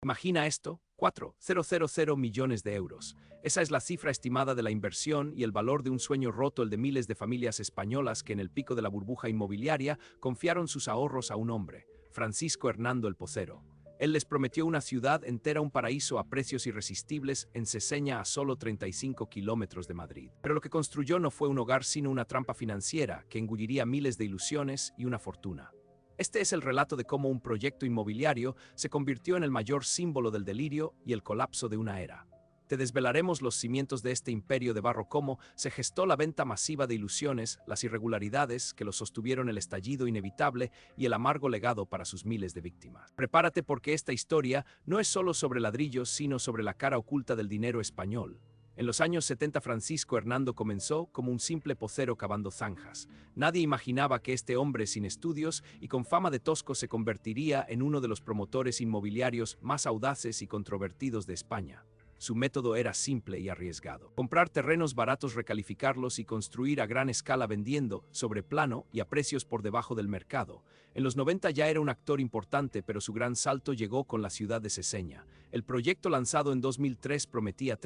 Imagina esto, 4,000 millones de euros. Esa es la cifra estimada de la inversión y el valor de un sueño roto, el de miles de familias españolas que en el pico de la burbuja inmobiliaria confiaron sus ahorros a un hombre, Francisco Hernando el Pocero. Él les prometió una ciudad entera, un paraíso a precios irresistibles en Seseña, a solo 35 kilómetros de Madrid. Pero lo que construyó no fue un hogar sino una trampa financiera que engulliría miles de ilusiones y una fortuna. Este es el relato de cómo un proyecto inmobiliario se convirtió en el mayor símbolo del delirio y el colapso de una era. Te desvelaremos los cimientos de este imperio de barro, cómo se gestó la venta masiva de ilusiones, las irregularidades que lo sostuvieron, el estallido inevitable y el amargo legado para sus miles de víctimas. Prepárate, porque esta historia no es solo sobre ladrillos, sino sobre la cara oculta del dinero español. En los años 70 Francisco Hernando comenzó como un simple pocero cavando zanjas. Nadie imaginaba que este hombre sin estudios y con fama de tosco se convertiría en uno de los promotores inmobiliarios más audaces y controvertidos de España. Su método era simple y arriesgado: comprar terrenos baratos, recalificarlos y construir a gran escala, vendiendo sobre plano y a precios por debajo del mercado. En los 90 ya era un actor importante, pero su gran salto llegó con la ciudad de Seseña. El proyecto, lanzado en 2003, prometía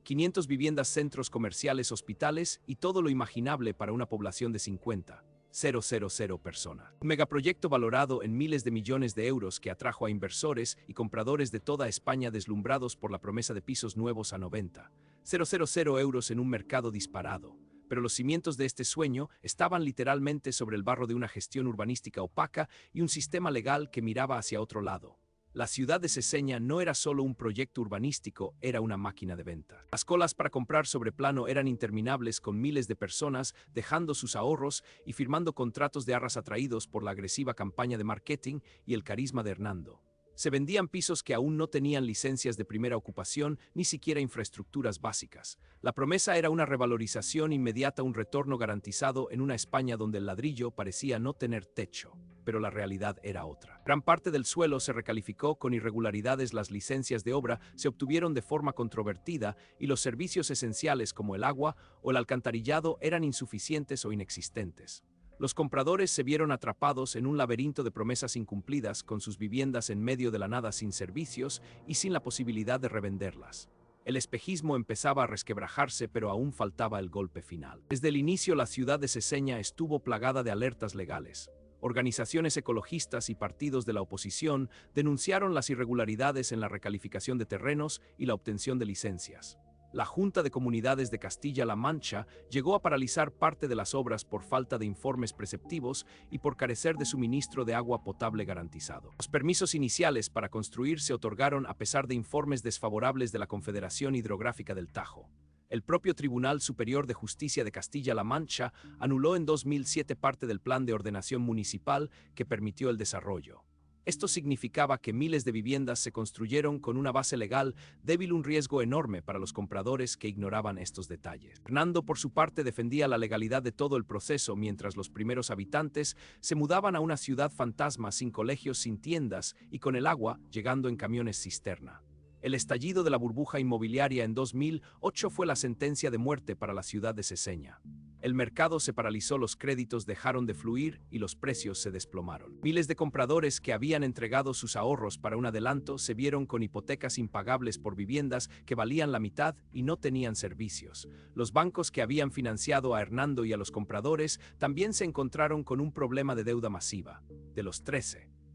500 viviendas, centros comerciales, hospitales y todo lo imaginable para una población de 50,000 personas. Un megaproyecto valorado en miles de millones de euros que atrajo a inversores y compradores de toda España, deslumbrados por la promesa de pisos nuevos a 90,000 euros en un mercado disparado. Pero los cimientos de este sueño estaban literalmente sobre el barro de una gestión urbanística opaca y un sistema legal que miraba hacia otro lado. La ciudad de Seseña no era solo un proyecto urbanístico, era una máquina de venta. Las colas para comprar sobre plano eran interminables, con miles de personas dejando sus ahorros y firmando contratos de arras, atraídos por la agresiva campaña de marketing y el carisma de Hernando. Se vendían pisos que aún no tenían licencias de primera ocupación, ni siquiera infraestructuras básicas. La promesa era una revalorización inmediata, un retorno garantizado en una España donde el ladrillo parecía no tener techo. Pero la realidad era otra. Gran parte del suelo se recalificó con irregularidades, las licencias de obra se obtuvieron de forma controvertida y los servicios esenciales como el agua o el alcantarillado eran insuficientes o inexistentes. Los compradores se vieron atrapados en un laberinto de promesas incumplidas, con sus viviendas en medio de la nada, sin servicios y sin la posibilidad de revenderlas. El espejismo empezaba a resquebrajarse, pero aún faltaba el golpe final. Desde el inicio, la ciudad de Seseña estuvo plagada de alertas legales. Organizaciones ecologistas y partidos de la oposición denunciaron las irregularidades en la recalificación de terrenos y la obtención de licencias. La Junta de Comunidades de Castilla-La Mancha llegó a paralizar parte de las obras por falta de informes preceptivos y por carecer de suministro de agua potable garantizado. Los permisos iniciales para construir se otorgaron a pesar de informes desfavorables de la Confederación Hidrográfica del Tajo. El propio Tribunal Superior de Justicia de Castilla-La Mancha anuló en 2007 parte del plan de ordenación municipal que permitió el desarrollo. Esto significaba que miles de viviendas se construyeron con una base legal débil, un riesgo enorme para los compradores que ignoraban estos detalles. Hernando, por su parte, defendía la legalidad de todo el proceso, mientras los primeros habitantes se mudaban a una ciudad fantasma, sin colegios, sin tiendas y con el agua llegando en camiones cisterna. El estallido de la burbuja inmobiliaria en 2008 fue la sentencia de muerte para la ciudad de Seseña. El mercado se paralizó, los créditos dejaron de fluir y los precios se desplomaron. Miles de compradores que habían entregado sus ahorros para un adelanto se vieron con hipotecas impagables por viviendas que valían la mitad y no tenían servicios. Los bancos que habían financiado a Hernando y a los compradores también se encontraron con un problema de deuda masiva. De los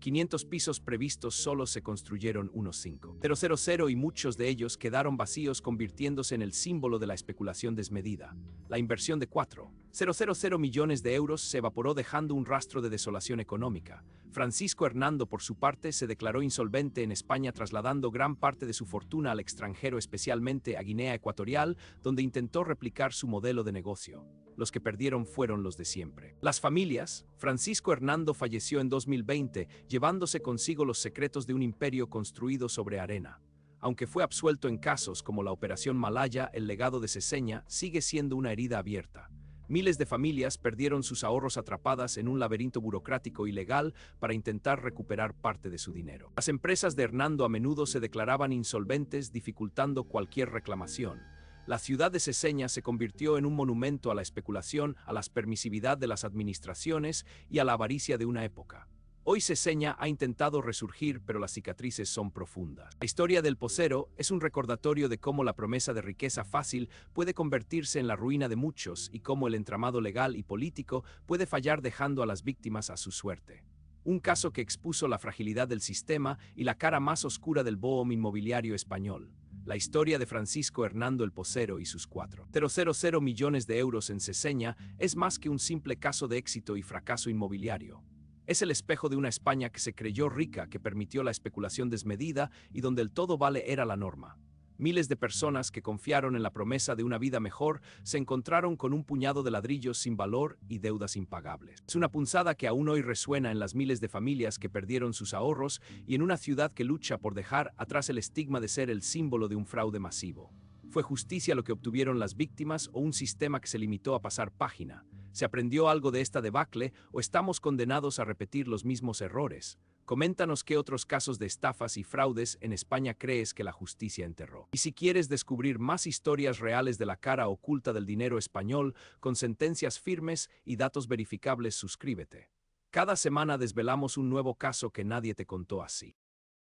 500 pisos previstos, solo se construyeron unos 5,000 y muchos de ellos quedaron vacíos, convirtiéndose en el símbolo de la especulación desmedida. La inversión de 4,000 millones de euros se evaporó, dejando un rastro de desolación económica. Francisco Hernando, por su parte, se declaró insolvente en España, trasladando gran parte de su fortuna al extranjero, especialmente a Guinea Ecuatorial, donde intentó replicar su modelo de negocio. Los que perdieron fueron los de siempre: las familias. Francisco Hernando falleció en 2020, llevándose consigo los secretos de un imperio construido sobre arena. Aunque fue absuelto en casos como la Operación Malaya, el legado de Seseña sigue siendo una herida abierta. Miles de familias perdieron sus ahorros, atrapadas en un laberinto burocrático y legal para intentar recuperar parte de su dinero. Las empresas de Hernando a menudo se declaraban insolventes, dificultando cualquier reclamación. La ciudad de Seseña se convirtió en un monumento a la especulación, a la permisividad de las administraciones y a la avaricia de una época. Hoy Seseña ha intentado resurgir, pero las cicatrices son profundas. La historia del posero es un recordatorio de cómo la promesa de riqueza fácil puede convertirse en la ruina de muchos y cómo el entramado legal y político puede fallar dejando a las víctimas a su suerte. Un caso que expuso la fragilidad del sistema y la cara más oscura del boom inmobiliario español. La historia de Francisco Hernando el Posero y sus 4,000 millones de euros en Seseña es más que un simple caso de éxito y fracaso inmobiliario. Es el espejo de una España que se creyó rica, que permitió la especulación desmedida y donde el todo vale era la norma. Miles de personas que confiaron en la promesa de una vida mejor se encontraron con un puñado de ladrillos sin valor y deudas impagables. Es una punzada que aún hoy resuena en las miles de familias que perdieron sus ahorros y en una ciudad que lucha por dejar atrás el estigma de ser el símbolo de un fraude masivo. ¿Fue justicia lo que obtuvieron las víctimas o un sistema que se limitó a pasar página? ¿Se aprendió algo de esta debacle o estamos condenados a repetir los mismos errores? Coméntanos qué otros casos de estafas y fraudes en España crees que la justicia enterró. Y si quieres descubrir más historias reales de la cara oculta del dinero español, con sentencias firmes y datos verificables, suscríbete. Cada semana desvelamos un nuevo caso que nadie te contó así.